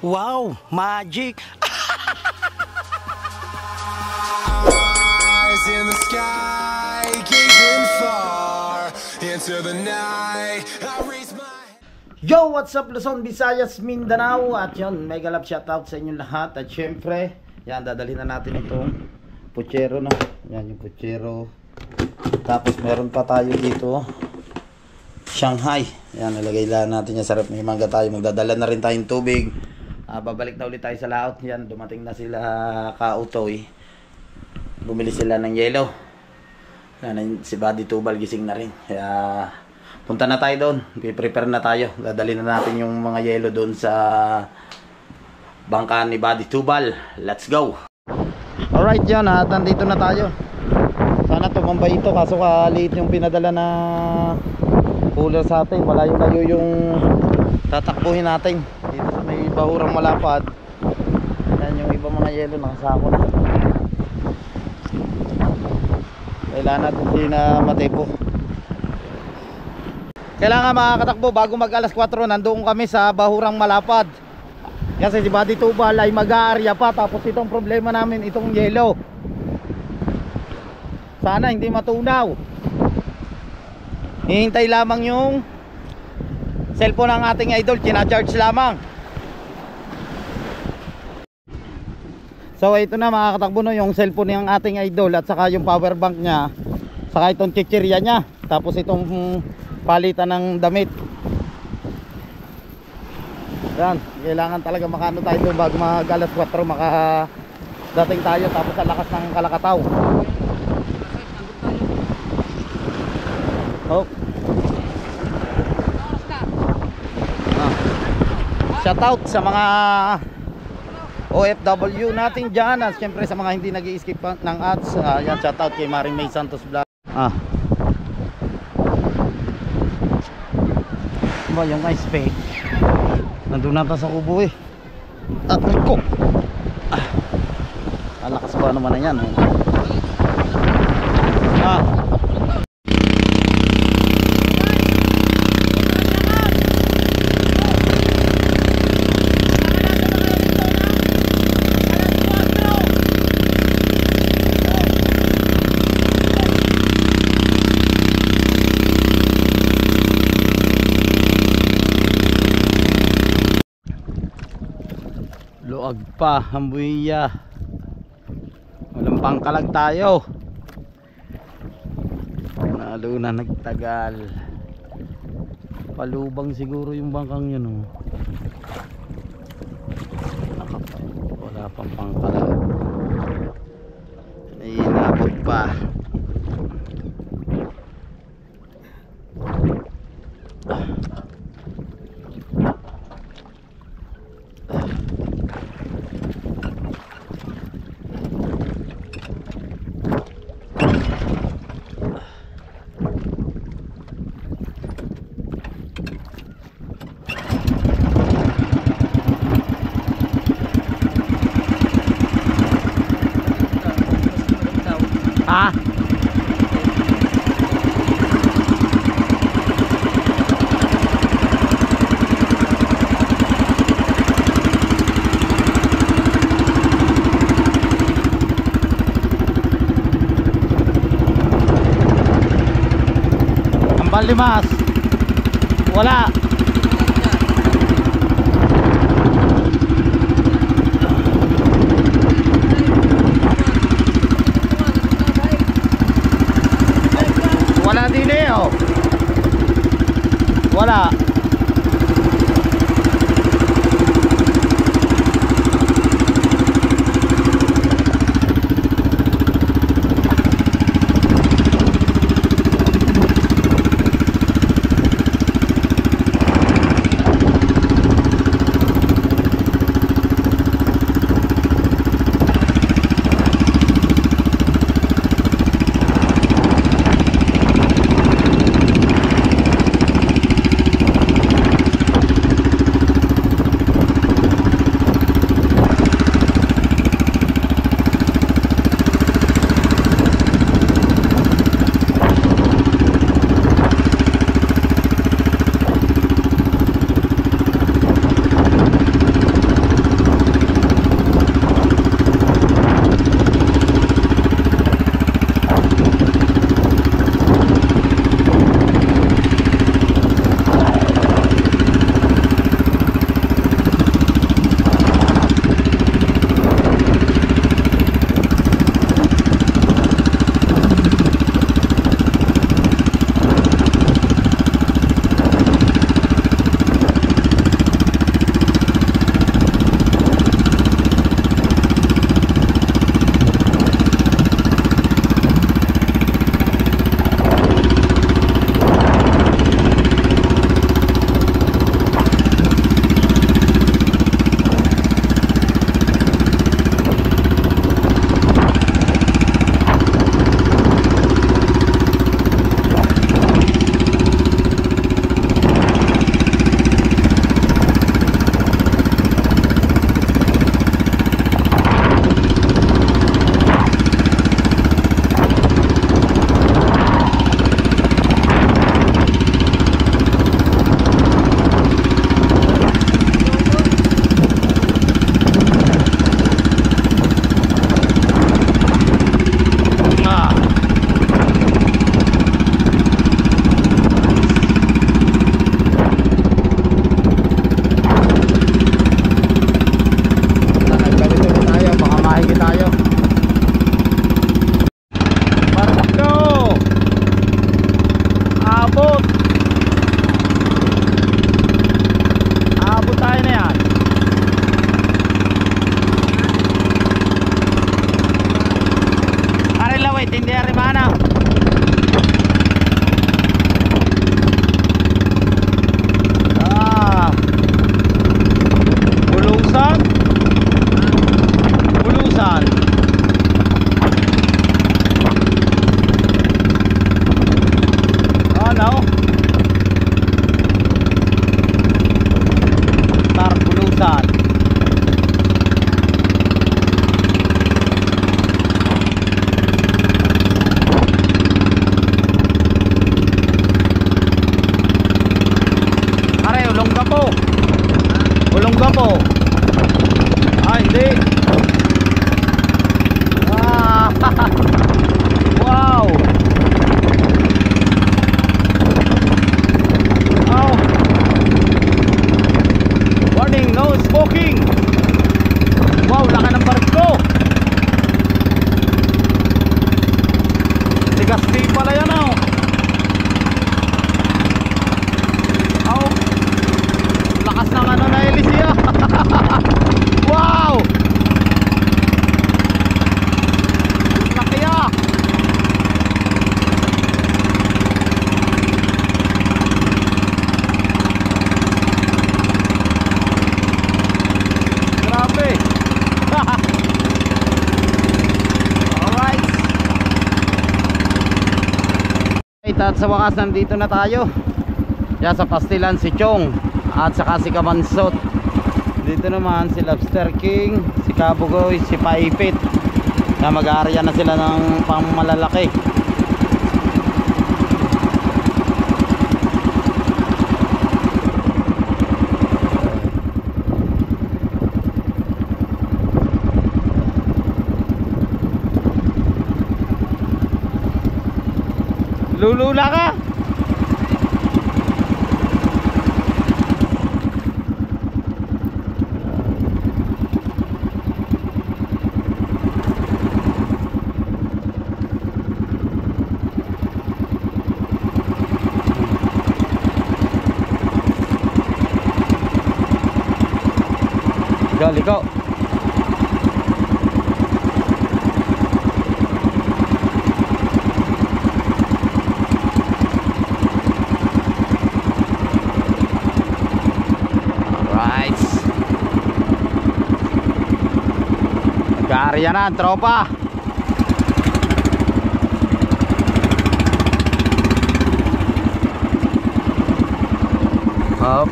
Wow, magic! Eyes in the sky, gazing far into the night. I raise my Yo, what's up Luzon, Visayas, Mindanao. At yun, mega love shoutout sa inyong lahat. At syempre, yan, dadalhin na natin itong puchero, no? Yan yung puchero. Tapos meron pa tayo dito Shanghai. Yan, nilagay lang natin yung sarap. May mangga tayo. Magdadala na rin tayong tubig. Babalik na ulit tayo sa laot. Yan, dumating na sila kautoy. Bumili sila ng yelo. Yan, si Buddy Tubal gising na rin. Kaya punta na tayo doon. Prepare na tayo. Dadalhin na natin yung mga yelo doon sa bangka ni Buddy Tubal. Let's go. Alright, yan. At nandito na tayo. Sana tumambay ito. Kaso kaliit yung pinadala na cooler sa atin. Malayo-layo yung tatakbuhin natin. Dito sa may bahurang malapad. Yan yung iba mga yelo. Nakasako na. Kailangan natin hindi na matepo. Kailangan mga katakbo, bago mag alas 4 nandoon kami sa bahurang malapad. Kasi si Buddy Tubal ay mag-aarya pa. Tapos itong problema namin, itong yelo, sana hindi matunaw. Hihintay lamang yung cellphone ng ating idol, kina-charge lamang. So ito na mga katakbo, no, yung cellphone ng ating idol. At saka yung power bank nya. Saka itong chichirya nya. Tapos itong palitan ng damit. Yan, kailangan talaga makano tayo doon bago mag alas 4 makadating tayo. Tapos sa lakas ng Kalakataw. Oh. Shout out sa mga OFW natin dyan. At syempre sa mga hindi nag-i-skip ng ads. Yan, shout out kay Maring May Santos Vlog. Ba yung ice pick nandun natin sa kubo eh. At ko alakas ba naman na yan eh. Luag pa ang buwiya. Walang pangkalag tayo. Lalo na nagtagal. Palubang siguro yung bangkang yun, oh. Wala pang pangkalag. Ay inabot pa. Limas wala. Wala din eh, oh. Wala. gwapo. Ah, hindi. Ah, wow. Oh. Warning, no smoking. Wow, laki ng barko. Tigas-ti pala yan, oh. Oh. Lakas ng ano na Elysia. Wow. Laki ah. Grabe. Alright. At sa wakas nandito na tayo. Yan sa Pastilan si Chong at saka si Kamansot. Dito naman si Lobster King, si Kabugoy, si Paipit. Na mag-aarya na sila ng pangmalalaki. Lulula ka? Liko. Alright. Nag-aarya na ang tropa. Hop.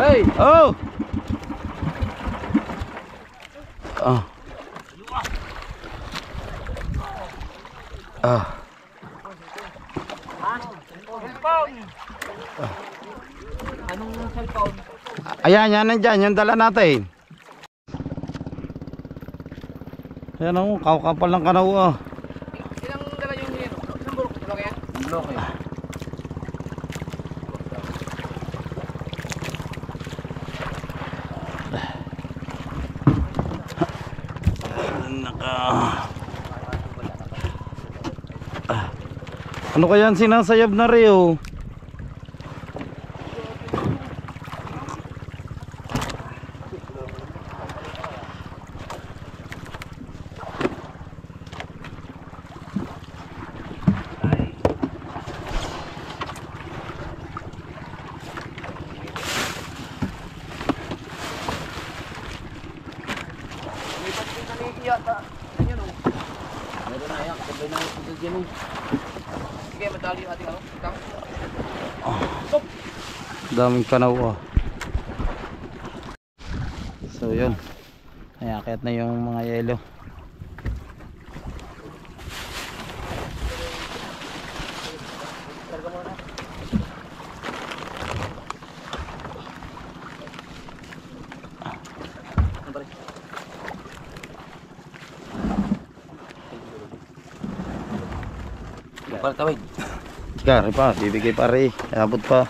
Hey! Oh! Oh. Ah. Anong cellphone? Ayan, yan nandyan, yung dala natin. Ayan o, kakapal ng kanaw oh. Ilang dala yung yun? Isang bulok? Bloke yan? Bloke. Ano kaya sinasayab na Rio? Meron na yan, sabay na yung pagod yan. Sige, madali yung ating ano. Daming kanaw oh. So yun, ay akit na yung mga yelo. Para tawid. Kari pa, bibigay pa rin, abot pa.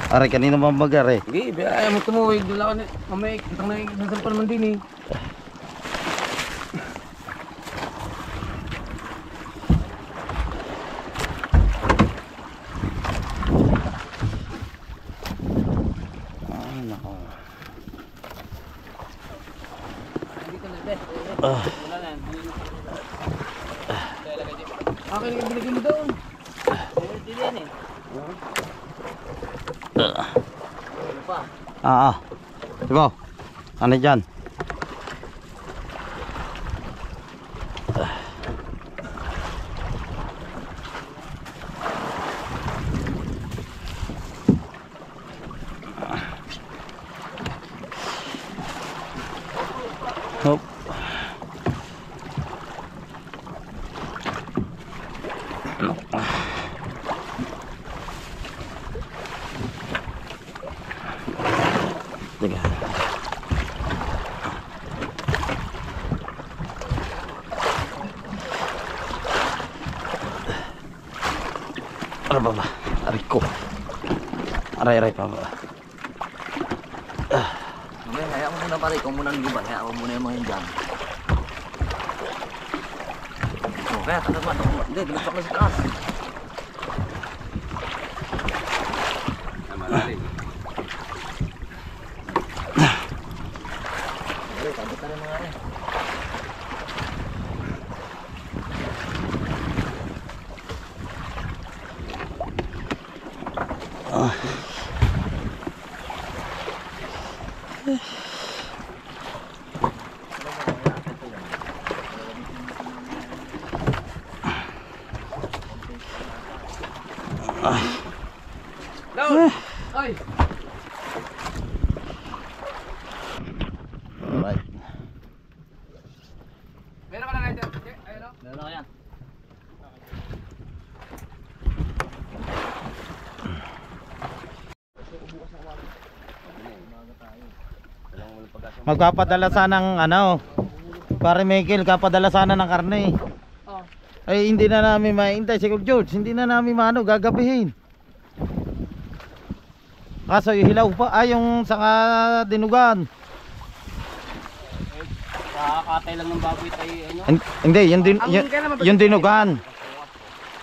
Aray, kanino mambagar eh? Sige, ayaw mo tumuwid. Dula ka na, mamaya, kitang na yung pa naman din eh. Ay, nako. Dito na, be. Wala na. Akin yung binigay mo doon. Dito yan eh. Ano pa? Diba? Ano dyan? Hop. Teka. Ano ba ba? Aray ko. Aray pa ba? Mamaya, hayaan mo muna pare. Ikaw muna ang giba. Hayaan mo muna yung mga hindyan. Kaya tagal man. Hindi, diligpak na sa taas. Malalim. Sabot na rin mga rin. Down! Ay! Alright. Meron ka na rider? Ayun o. Meron na yan. Magpapadala sana ng ano, pare Michael, kapadala sana ng karne. Oh. Ay hindi na namin maintay si Coach George, hindi na namin maano gagabihin. Kaso yung hilaw pa, yung saka dinugan. Kakatay lang ng baboy tayo, ano? Hindi, yung dinugan.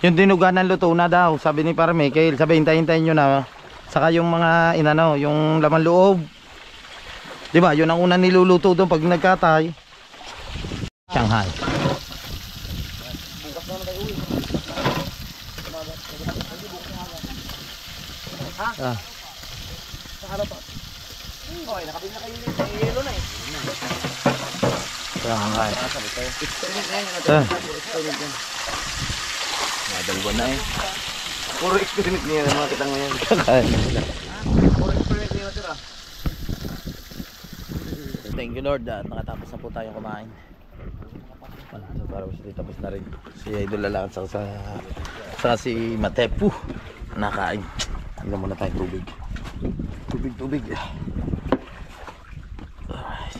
Yung dinugan ng luto na daw, sabi ni pare Michael, sabi hintayin nyo na. Saka yung mga inano, yung laman loob. Diba, yun ang unang niluluto doon pag nagkatay. Shanghai. Bukas na tayo uwi. Ha? Ah. Sa harap pa. Okay, nakabili na kayo nito. May yelo na eh. Shanghai. Experiment na yan. Ah. Madalwa na eh. Puro experiment niya mga kitang ngayon. Puro experiment niya natira. Thank you Lord at nakatapos na po tayong kumain. So, para po siya tapos na rin. Si Idol Lalaan sa si Matepu nakain. Hanggang muna tayong tubig. Tubig. Alright.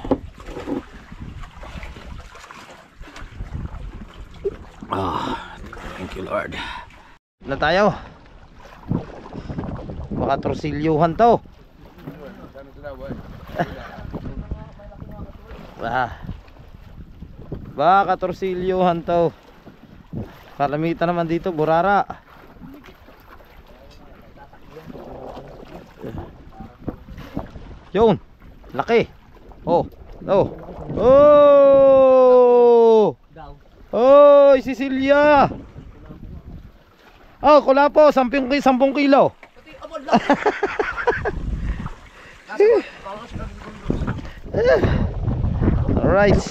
Thank you Lord. Na tayo. Baka torsilyuhan to. Baka torsilyuhan to. Kalamitan naman dito burara. Yun, laki. Oh. Oh, Sicilia. Oh, kulapo, 10 kilo. Alright.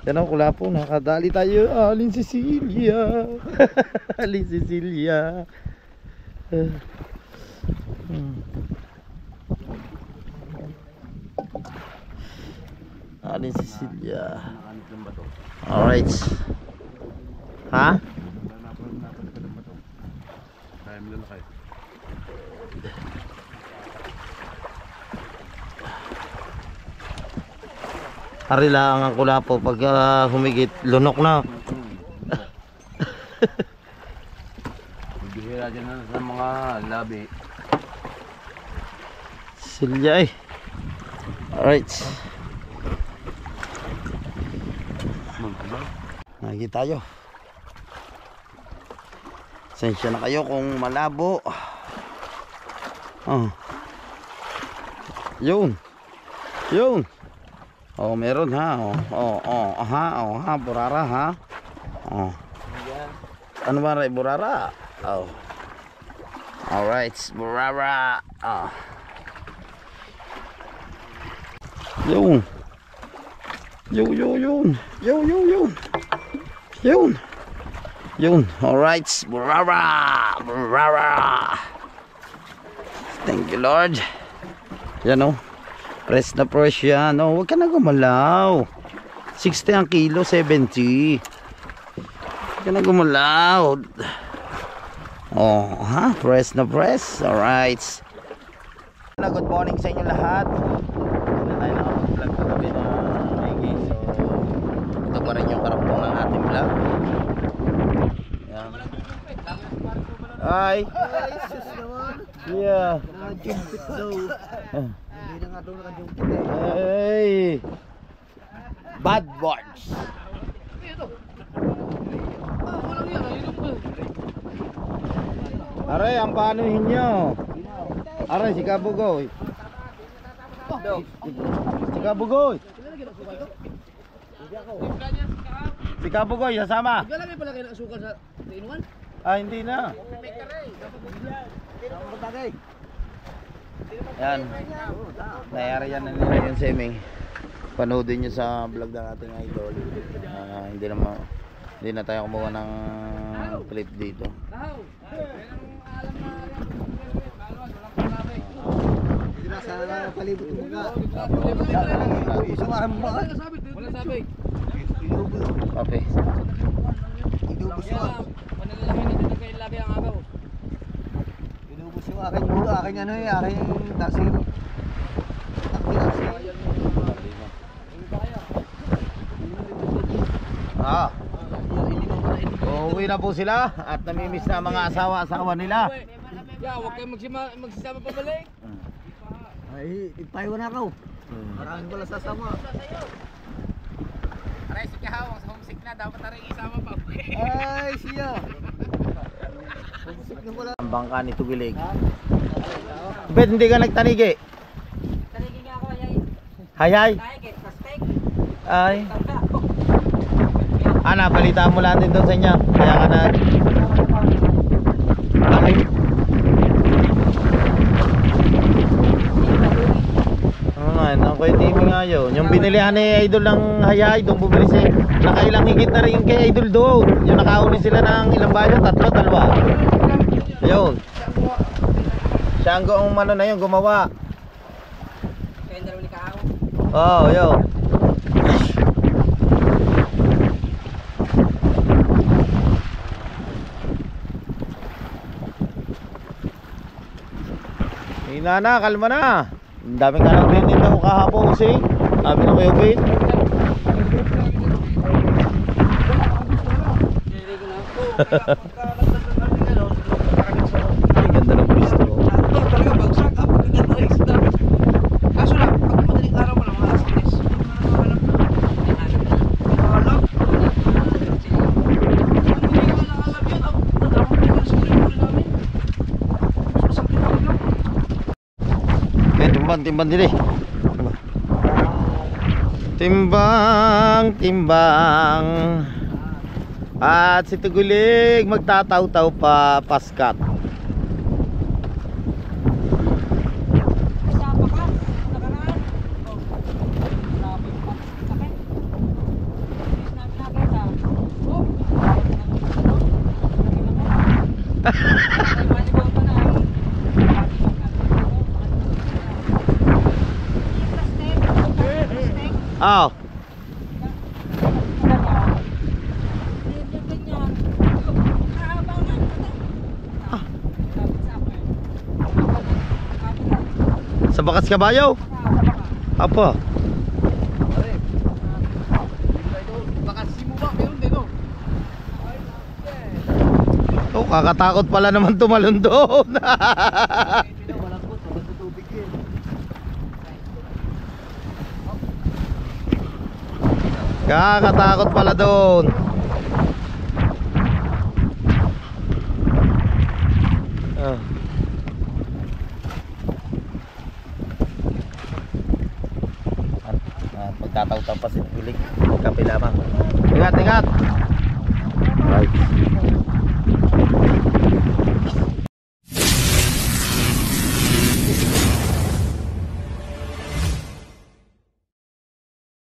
Yan ang kulapo, nakadali tayo. Alin Cecilia. Alin Cecilia. Alin Cecilia. Alright. Ha? Hari lang ang kulapo pag humigit lunok na. Bihira dyan na sa mga labi. Silya eh. Alright. Nakikita tayo. Sensya na kayo kung malabo. Oh. Yun. Oh, meron ha. Ha, burara ha. Oh. Ano ba rin burara? Oh. Alright, burara. Oh. Yun. Alright, burara. Thank you Lord. Yan o. Press na press yan. Oh, huwag ka na gumalaw. 60 ang kilo, 70. Ka na gumalaw. Oh, ha? Press na press. Alright. Good morning sa inyo lahat. Hindi tayo nakapag-vlog kagabi na maigi. So, ito pa rin yung karapong ng ating vlog. Yan. Ay. Yeah. Nakajumpit daw. Hindi na nga daw nakajumpit eh. Hey. Bad boys. Aray, ang panuhin nyo. Aray, si Kabugoy. Si Kabugoy. Si Kabugoy, sasama. Galagay pala kayo ng asukal sa inuan? Ah, hindi na. Yan. Nayari yan na nila yung seming. Panoodin nyo sa vlog ng ating idol. Hindi na tayo kumuha ng clip dito. Sa palibot mo ka. Okay. Inubos mo. Inubos yung aking muro, aking ano eh, aking dasin. Ah. Uuwi na po sila at namimiss na ang mga asawa-asawa nila. Yeah, huwag kayong magsasama pabalik. Ay, ipayo na raw. Maraming pala sasama. Aray, si Kahawang sa homesick na, dapat na rin isama pa. Ay, siya. Pumusik na pala. Ang bangka ni Tugilig. Bet, hindi ka nagtanigi? Tanigin nga ako, yay. Hayay. Kaya, get prospect. Ay. Tangka. Ana, balita mo lang din doon sa inyo. Kaya ka na. Ay. Kuya Timmy nga yun. Yung binilihan ni Idol ng Hayay, doon bumili siya. Nakailang higit na rin kay Idol doon. Yung nakauli sila ng ilang bayo, 3, 2. Ayun. Siya ang ano na yun, gumawa. Kaya dalawa ni Kahawang. Oo, yun. Hina na, kalma na. Ang daming kalang din dito kahapon kasi. Sabi na kayo, Ben. Ay, ganda ng bistro. Talaga bagsak ka, pagkagat na isda. Kaso lang, pag madaling araw mo lang, mga alas 10. Timbang dili. Timbang. At si Tugulig magtataw-taw pa paskat. Kasama ka? Nakaraan? Oh. Grabe pa. Sakit. Please namin nakita. Oh. Ay, maligaw pa na. Ah. Sa bakas kabayo? Apa? Baka simuba, meron din, no? Oh, kakatakot pala naman tumalon doon. Malambot, malambot tubig yun. Kakatakot pala doon. Oh. Pagtataw-taw pa si Tugulig. Kape lamang. Ingat. Right.